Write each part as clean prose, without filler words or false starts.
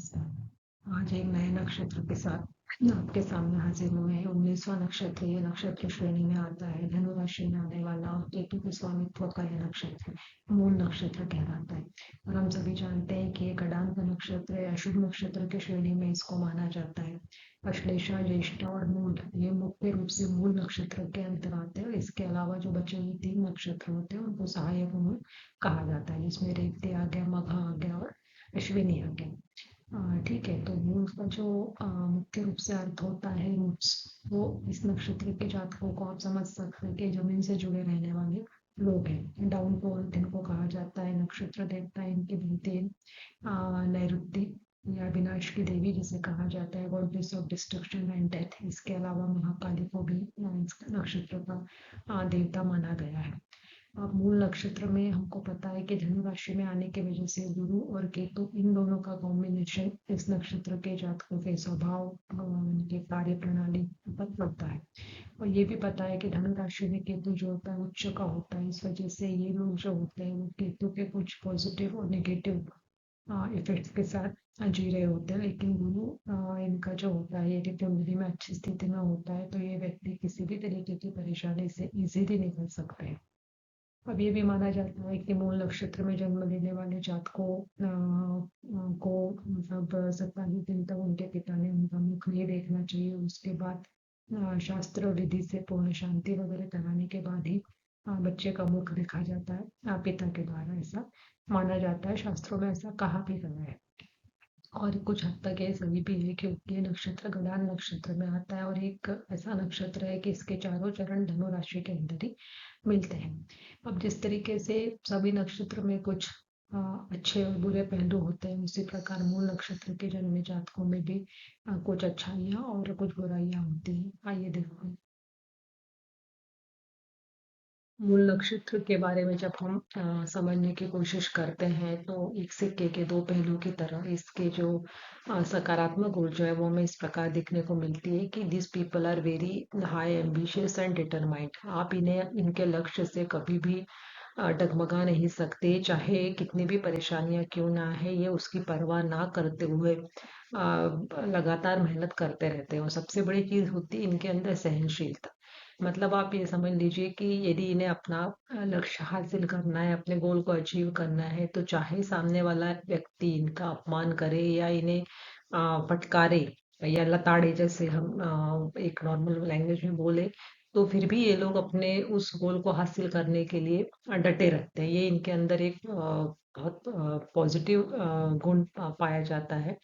नमस्कार। आज एक नए नक्षत्र के साथ आपके सामने हाजिर हुए हैं। 19वां नक्षत्र ये नक्षत्र श्रेणी में आता है। धनु राशि में आने वाला और केतु के स्वामित्व का यह नक्षत्र मूल नक्षत्र कहलाता है। और हम सभी जानते हैं कि एक अडांत नक्षत्र या शुभ नक्षत्र की श्रेणी में इसको माना जाता है। अश्लेषा, ज्येष्ठा और मूल ये मुख्य रूप से मूल नक्षत्र के अंतर आते हैं। इसके अलावा जो बचे हुए 3 नक्षत्र होते हैं उनको सहायक मूल कहा जाता है, जिसमें रेवती आ गया, मघा आ गया और अश्विनी आ गया। ठीक है, तो मूल का जो मुख्य रूप से अर्थ होता है रूट्स, वो इस नक्षत्र के जातकों को आप समझ सकते हैं कि जमीन से जुड़े रहने वाले लोग हैं। डाउन टू अर्थ इनको कहा जाता है। नक्षत्र देवता इनकी बनती है नैऋति या विनाश की देवी जिसे कहा जाता है, goddess of destruction and death. इसके अलावा महाकाली को भी इस नक्षत्र का देवता माना गया है। अब मूल नक्षत्र में हमको पता है कि धनु राशि में आने की वजह से गुरु और केतु इन दोनों का कॉम्बिनेशन इस नक्षत्र के जातकों के स्वभाव, उनके कार्य प्रणाली पर पड़ता है। और ये भी पता है कि धनु राशि में केतु जो होता है उच्च का होता है। इस वजह से ये लोग जो होते हैं वो केतु के कुछ पॉजिटिव और नेगेटिव इफेक्ट्स के साथ जी रहे होते हैं। लेकिन गुरु इनका जो होता है यदि कुंडली में अच्छी स्थिति में होता है तो ये व्यक्ति किसी भी तरीके की परेशानी से इजीली निकल सकते हैं। अब ये भी माना जाता है कि मूल नक्षत्र में जन्म लेने वाले जातकों को मतलब 27 दिन तक उनके पिता ने उनका मुख नहीं देखना चाहिए। उसके बाद शास्त्र विधि से पूर्ण शांति वगैरह कराने के बाद ही बच्चे का मुख देखा जाता है पिता के द्वारा। ऐसा माना जाता है, शास्त्रों में ऐसा कहा भी गया है। और कुछ हद तक ये सही भी है क्योंकि ये नक्षत्र गलान नक्षत्र में आता है और एक ऐसा नक्षत्र है कि इसके चारों चरण धनु राशि के अंदर ही मिलते हैं। अब जिस तरीके से सभी नक्षत्र में कुछ अच्छे और बुरे पहलू होते हैं, उसी प्रकार मूल नक्षत्र के जन्म जातकों में भी कुछ अच्छाइयाँ और कुछ बुराइयां होती हैं। आइए देखो, मूल नक्षत्र के बारे में जब हम समझने की कोशिश करते हैं तो एक सिक्के के दो पहलू की तरह इसके जो सकारात्मक ऊर्जा है वो हमें इस प्रकार देखने को मिलती है कि this people are very high ambitious and determined. आप इन्हें इनके लक्ष्य से कभी भी डगमगा नहीं सकते, चाहे कितनी भी परेशानियां क्यों ना है, ये उसकी परवाह ना करते हुए लगातार मेहनत करते रहते हैं। और सबसे बड़ी चीज होती है इनके अंदर सहनशीलता। मतलब आप ये समझ लीजिए कि यदि इन्हें अपना लक्ष्य हासिल करना है, अपने गोल को अचीव करना है, तो चाहे सामने वाला व्यक्ति इनका अपमान करे या इन्हें फटकारे या लताड़े, जैसे हम एक नॉर्मल लैंग्वेज में बोले, तो फिर भी ये लोग अपने उस गोल को हासिल करने के लिए डटे रहते हैं। ये इनके अंदर एक बहुत पॉजिटिव गुण पाया जाता है।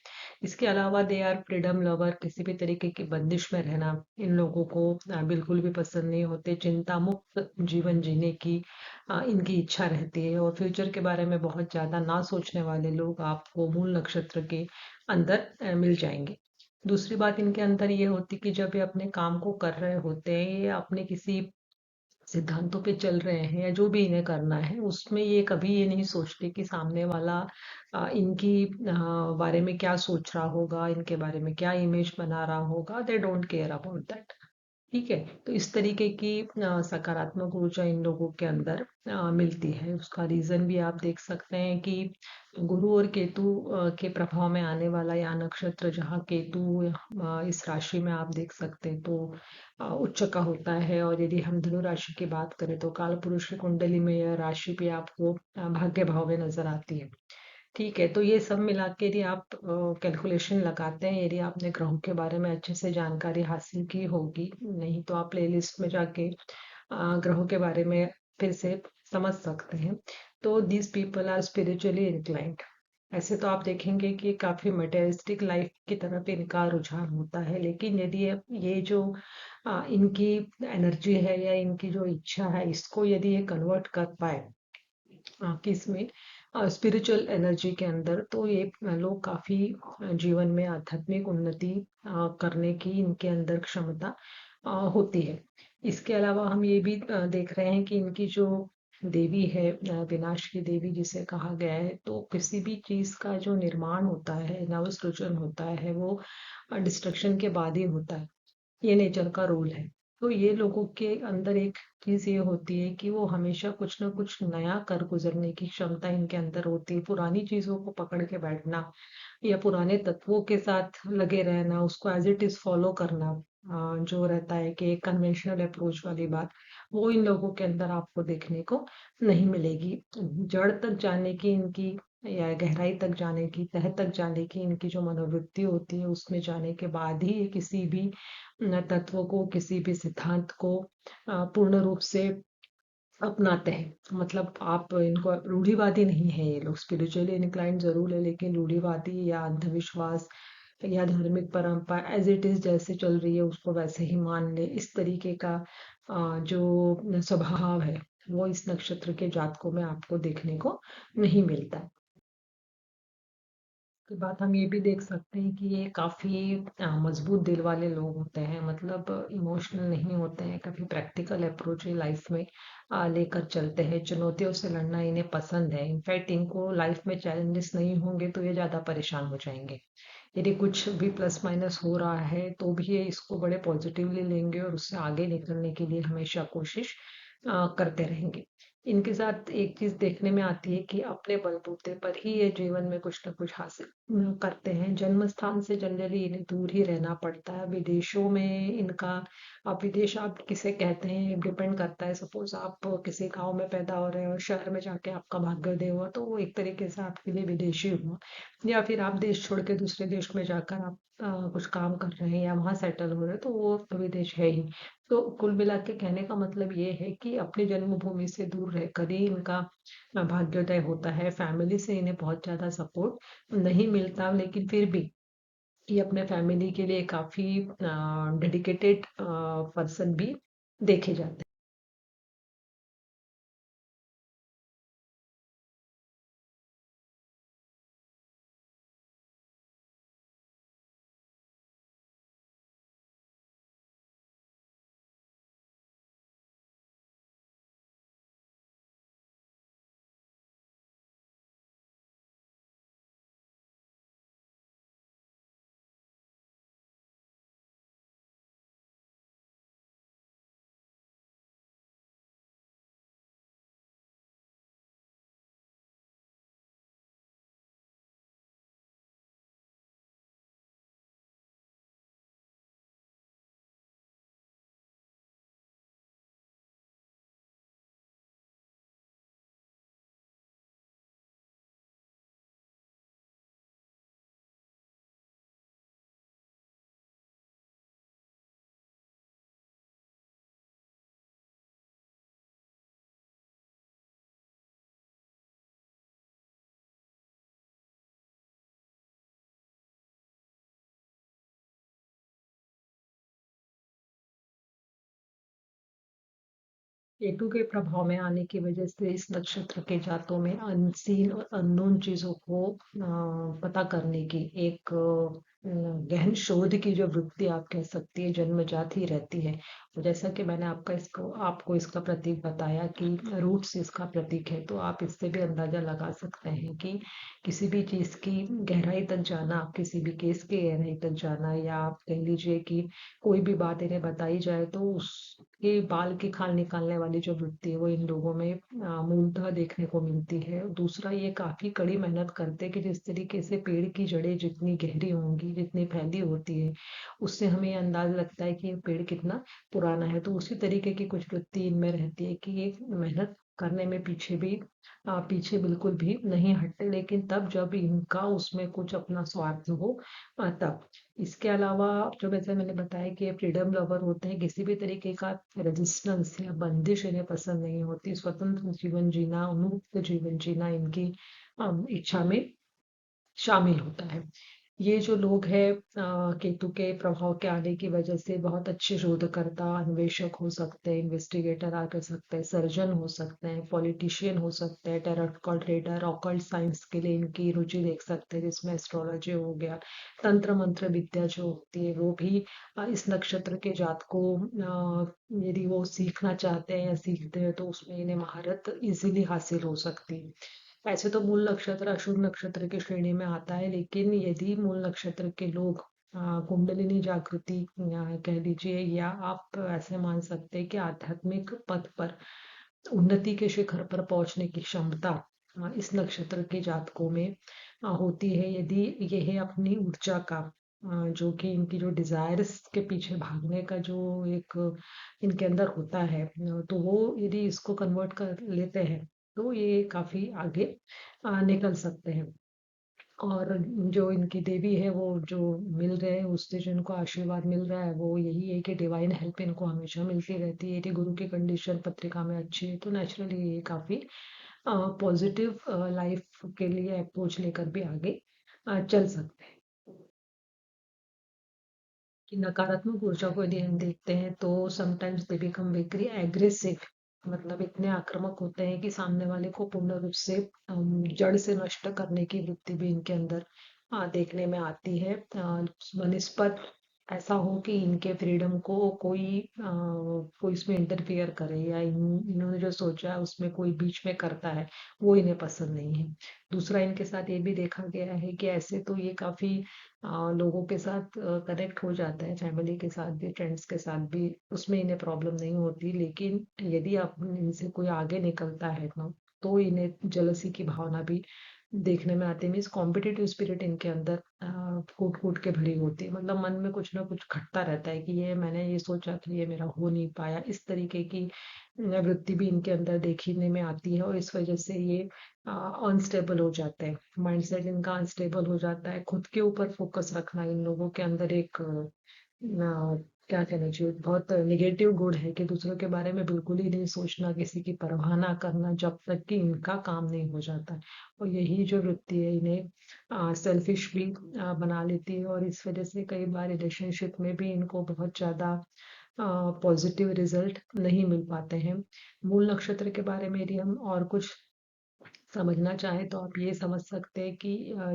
इसके अलावा दे आर फ्रीडम लवर। किसी भी तरीके की बंदिश में रहना इन लोगों को बिल्कुल भी पसंद नहीं होते। चिंता मुक्त जीवन जीने की इनकी इच्छा रहती है और फ्यूचर के बारे में बहुत ज्यादा ना सोचने वाले लोग आपको मूल नक्षत्र के अंदर मिल जाएंगे। दूसरी बात इनके अंदर ये होती कि जब ये अपने काम को कर रहे होते हैं, ये अपने किसी सिद्धांतों पे चल रहे हैं या जो भी इन्हें करना है उसमें ये कभी ये नहीं सोचते कि सामने वाला इनकी बारे में क्या सोच रहा होगा, इनके बारे में क्या इमेज बना रहा होगा। They don't care about that. ठीक है, तो इस तरीके की सकारात्मक ऊर्जा इन लोगों के अंदर मिलती है। उसका रीजन भी आप देख सकते हैं कि गुरु और केतु के प्रभाव में आने वाला या नक्षत्र, जहाँ केतु इस राशि में आप देख सकते हैं तो उच्च का होता है। और यदि हम धनु राशि की बात करें तो काल पुरुष की कुंडली में यह राशि भी आपको भाग्य भाव में नजर आती है। ठीक है, तो ये सब मिला के यदि आप कैलकुलेशन लगाते हैं, यदि आपने ग्रहों के बारे में अच्छे से जानकारी हासिल की होगी, नहीं तो आप प्लेलिस्ट में जाके ग्रहों के बारे में फिर से समझ सकते हैं। तो these people are spiritually inclined. ऐसे तो आप देखेंगे कि काफी मटेरियलिस्टिक लाइफ की तरफ इनका रुझान होता है, लेकिन यदि ये जो इनकी एनर्जी है या इनकी जो इच्छा है, इसको यदि ये कन्वर्ट कर पाए किस में स्पिरिचुअल एनर्जी के अंदर, तो ये लोग काफी जीवन में आध्यात्मिक उन्नति करने की इनके अंदर क्षमता होती है। इसके अलावा हम ये भी देख रहे हैं कि इनकी जो देवी है विनाश की देवी जिसे कहा गया है, तो किसी भी चीज का जो निर्माण होता है, नवसृजन होता है, वो डिस्ट्रक्शन के बाद ही होता है। ये नेचर का रूल है। तो ये लोगों के अंदर एक चीज ये होती है कि वो हमेशा कुछ ना कुछ नया कर गुजरने की क्षमता इनके अंदर होती है। पुरानी चीजों को पकड़ के बैठना या पुराने तत्वों के साथ लगे रहना, उसको एज़ इट इज़ फ़ॉलो करना, जो रहता है कि एक कन्वेंशनल अप्रोच वाली बात, वो इन लोगों के अंदर आपको देखने को नहीं मिलेगी। जड़ तक जाने की इनकी या गहराई तक जाने की, तह तक जाने की इनकी जो मनोवृत्ति होती है, उसमें जाने के बाद ही ये किसी भी तत्व को, किसी भी सिद्धांत को पूर्ण रूप से अपनाते हैं। मतलब आप इनको रूढ़िवादी नहीं है ये लोग, स्पिरिचुअली इंक्लाइंड ज़रूर है, लेकिन रूढ़िवादी या अंधविश्वास या धार्मिक परंपरा एज़ इट इज़ जैसे चल रही है उसको वैसे ही मान ले, इस तरीके का जो स्वभाव है, वो इस नक्षत्र के जातकों में आपको देखने को नहीं मिलता है। के बाद हम ये भी देख सकते हैं कि ये काफ़ी मजबूत दिल वाले लोग होते हैं, मतलब इमोशनल नहीं होते हैं, काफ़ी प्रैक्टिकल अप्रोच ही लाइफ में लेकर चलते हैं। चुनौतियों से लड़ना इन्हें पसंद है। इनफैक्ट इनको लाइफ में चैलेंजेस नहीं होंगे तो ये ज़्यादा परेशान हो जाएंगे। यदि कुछ भी प्लस माइनस हो रहा है तो भी ये इसको बड़े पॉजिटिवली लेंगे और उससे आगे निकलने के लिए हमेशा कोशिश करते रहेंगे। इनके साथ एक चीज देखने में आती है कि अपने बलबूते पर ही ये जीवन में कुछ ना कुछ हासिल करते हैं। जन्म स्थान से जनरली इन्हें दूर ही रहना पड़ता है। विदेशों में इनका, अब विदेश आप किसे कहते हैं डिपेंड करता है। सपोज आप किसी गांव में पैदा हो रहे हो और शहर में जाके आपका भाग्योदय हुआ तो वो एक तरीके से आपके लिए विदेशी हुआ। या फिर आप देश छोड़ के दूसरे देश में जाकर आप कुछ काम कर रहे हैं या वहां सेटल हो रहे हैं तो वो तो विदेश है ही। तो कुल मिला के कहने का मतलब ये है कि अपनी जन्मभूमि से दूर रहकर ही इनका भाग्योदय होता है। फैमिली से इन्हें बहुत ज्यादा सपोर्ट नहीं मिलता, लेकिन फिर भी ये अपने फैमिली के लिए काफी डेडिकेटेड पर्सन भी देखे जाते हैं। केतु के प्रभाव में आने की वजह से इस नक्षत्र के जातों में अनसीन और अननोन चीजों को पता करने की एक गहन शोध की जो वृत्ति आप कह सकती है जन्मजात ही रहती है। और जैसा कि मैंने आपको इसका प्रतीक बताया कि रूट्स इसका प्रतीक है, तो आप इससे भी अंदाजा लगा सकते हैं कि किसी भी चीज की गहराई तक जाना, किसी भी केस की गहराई तक जाना, या आप कह लीजिए कि कोई भी बात इन्हें बताई जाए तो उसके बाल की खाल निकालने वाली जो वृत्ति है वो इन लोगों में मूलतः देखने को मिलती है। दूसरा, ये काफी कड़ी मेहनत करते हैं कि जिस तरीके से पेड़ की जड़ें जितनी गहरी होंगी, जितनी फैली होती है, उससे हमें ये अंदाज लगता है कि ये पेड़ कितना पुराना है। तो उसी तरीके की कुछ वृत्ति इनमें रहती है कि ये मेहनत करने में पीछे बिल्कुल भी नहीं हटते, लेकिन तब जब इनका उसमें कुछ अपना स्वार्थ हो तब। इसके अलावा जो वैसे मैंने बताया कि ये फ्रीडम लवर होते हैं, किसी भी तरीके का रेजिस्टेंस या बंदिश इन्हें पसंद नहीं होती। स्वतंत्र जीवन जीना, उन्मुक्त जीवन जीना इनकी इच्छा में शामिल होता है। ये जो लोग हैं केतु के प्रभाव के आने की वजह से बहुत अच्छे शोधकर्ता, अन्वेषक हो सकते हैं, इन्वेस्टिगेटर आ कर सकते हैं, सर्जन हो सकते हैं, पॉलिटिशियन हो सकते हैं, tarot card reader, occult science के लिए इनकी रुचि देख सकते हैं, जिसमें एस्ट्रोलॉजी हो गया, तंत्र मंत्र विद्या जो होती है वो भी इस नक्षत्र के जातकों यदि वो सीखना चाहते हैं या सीखते हैं तो उसमें इन्हें महारत इजीली हासिल हो सकती है। ऐसे तो मूल नक्षत्र अशुभ नक्षत्र की श्रेणी में आता है, लेकिन यदि मूल नक्षत्र के लोग कुंडलिनी जागृति कह लीजिए, या आप ऐसे मान सकते हैं कि आध्यात्मिक पथ पर उन्नति के शिखर पर पहुंचने की क्षमता इस नक्षत्र के जातकों में होती है, यदि ये है अपनी ऊर्जा का जो कि इनकी जो डिजायर्स के पीछे भागने का जो एक इनके अंदर होता है, तो वो यदि इसको कन्वर्ट कर लेते हैं तो ये काफी आगे निकल सकते हैं। और जो इनकी देवी है वो जो मिल रहे हैं, उससे जो इनको आशीर्वाद मिल रहा है वो यही है कि डिवाइन हेल्प इनको हमेशा मिलती रहती है। यदि गुरु की कंडीशन पत्रिका में अच्छी है तो नेचुरली ये काफी पॉजिटिव लाइफ के लिए अप्रोच लेकर भी आगे चल सकते हैं। कि नकारात्मक ऊर्जा को यदि हम देखते हैं तो sometimes they become very aggressive, मतलब इतने आक्रामक होते हैं कि सामने वाले को पूर्ण रूप से जड़ से नष्ट करने की वृत्ति भी इनके अंदर देखने में आती है। बनिस्पत ऐसा हो कि इनके फ्रीडम को कोई इसमें इंटरफियर करे या इन्होंने जो सोचा है उसमें कोई बीच में करता है, वो इन्हें पसंद नहीं है। दूसरा, इनके साथ ये भी देखा गया है कि ऐसे तो ये काफी लोगों के साथ कनेक्ट हो जाते हैं, फैमिली के साथ भी, फ्रेंड्स के साथ भी, उसमें इन्हें प्रॉब्लम नहीं होती। लेकिन यदि आप इनसे कोई आगे निकलता है ना, तो इन्हें जलसी की भावना भी देखने में आती है। मीन्स कॉम्पिटिटिव स्पिरिट इनके अंदर कूट कूट के भरी होती है, मतलब मन में कुछ ना कुछ खटता रहता है कि ये मैंने ये सोचा कि ये मेरा हो नहीं पाया। इस तरीके की वृत्ति भी इनके अंदर देखने में आती है और इस वजह से ये अनस्टेबल हो जाते हैं। माइंडसेट इनका अनस्टेबल हो जाता है। खुद के ऊपर फोकस रखना इन लोगों के अंदर एक क्या कहना चाहिए, बहुत निगेटिव गुण है कि दूसरों के बारे में बिल्कुल ही नहीं सोचना, किसी की परवाह ना करना जब तक कि इनका काम नहीं हो जाता है। और यही जो वृत्ति है इन्हें सेल्फिश भी बना लेती है और इस वजह से कई बार रिलेशनशिप में भी इनको बहुत ज्यादा पॉजिटिव रिजल्ट नहीं मिल पाते हैं। मूल नक्षत्र के बारे में यदि हम और कुछ समझना चाहे तो आप ये समझ सकते हैं कि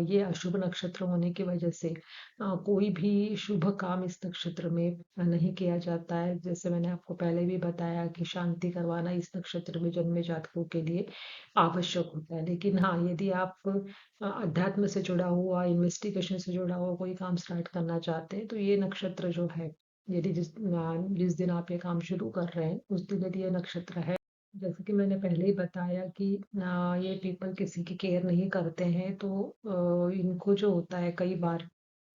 ये अशुभ नक्षत्र होने की वजह से कोई भी शुभ काम इस नक्षत्र में नहीं किया जाता है। जैसे मैंने आपको पहले भी बताया कि शांति करवाना इस नक्षत्र में जन्मे जातकों के लिए आवश्यक होता है। लेकिन हाँ, यदि आप अध्यात्म से जुड़ा हुआ, इन्वेस्टिगेशन से जुड़ा हुआ कोई काम स्टार्ट करना चाहते हैं तो ये नक्षत्र जो है, यदि जिस दिन आप ये काम शुरू कर रहे हैं उस दिन यदि ये नक्षत्र है, जैसे कि मैंने पहले ही बताया कि ये पीपल किसी की केयर नहीं करते हैं तो इनको जो होता है कई बार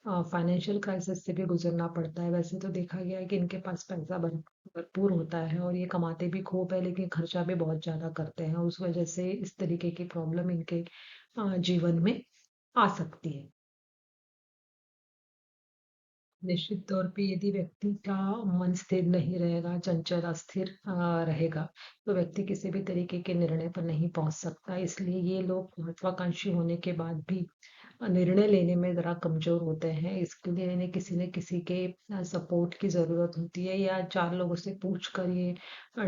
फाइनेंशियल क्राइसिस से भी गुजरना पड़ता है। वैसे तो देखा गया है कि इनके पास पैसा भरपूर होता है और ये कमाते भी खूब है, लेकिन खर्चा भी बहुत ज्यादा करते हैं। उस वजह से इस तरीके की प्रॉब्लम इनके जीवन में आ सकती है। निश्चित तौर पे यदि व्यक्ति का मन स्थिर नहीं रहेगा, चंचल अस्थिर रहेगा, तो व्यक्ति किसी भी तरीके के निर्णय पर नहीं पहुंच सकता। इसलिए ये लोग महत्वाकांक्षी होने के बाद भी निर्णय लेने में जरा कमजोर होते हैं। इसके लिए इन्हें किसी न किसी के सपोर्ट की जरूरत होती है या चार लोगों से पूछ कर ये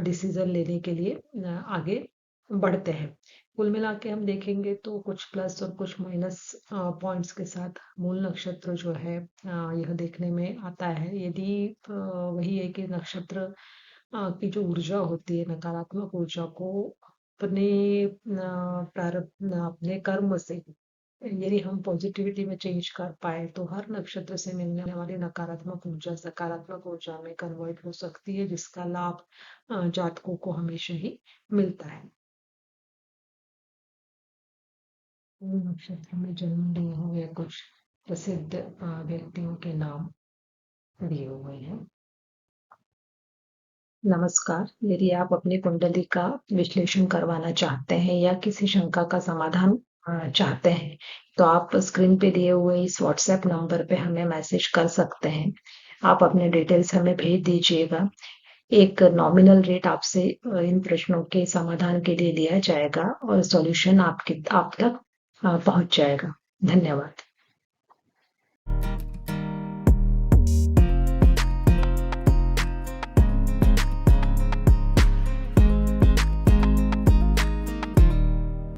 डिसीजन लेने के लिए आगे बढ़ते हैं। कुल मिला के हम देखेंगे तो कुछ प्लस और कुछ माइनस पॉइंट्स के साथ मूल नक्षत्र जो है यह देखने में आता है। यदि वही है कि नक्षत्र की जो ऊर्जा होती है, नकारात्मक ऊर्जा को अपने प्रारब्ध, अपने कर्म से यदि हम पॉजिटिविटी में चेंज कर पाए तो हर नक्षत्र से मिलने वाली नकारात्मक ऊर्जा सकारात्मक ऊर्जा में कन्वर्ट हो सकती है, जिसका लाभ जातकों को हमेशा ही मिलता है। नक्षत्र में जन्म लिए हुए कुछ प्रसिद्ध व्यक्तियों के नाम दिए हुए हैं। नमस्कार, यदि आप अपनी कुंडली का विश्लेषण करवाना चाहते हैं या किसी शंका का समाधान चाहते हैं तो आप स्क्रीन पे दिए हुए इस व्हाट्सएप नंबर पे हमें मैसेज कर सकते हैं। आप अपने डिटेल्स हमें भेज दीजिएगा। एक नॉमिनल रेट आपसे इन प्रश्नों के समाधान के लिए लिया जाएगा और सॉल्यूशन आप तक पहुंच जाएगा। धन्यवाद।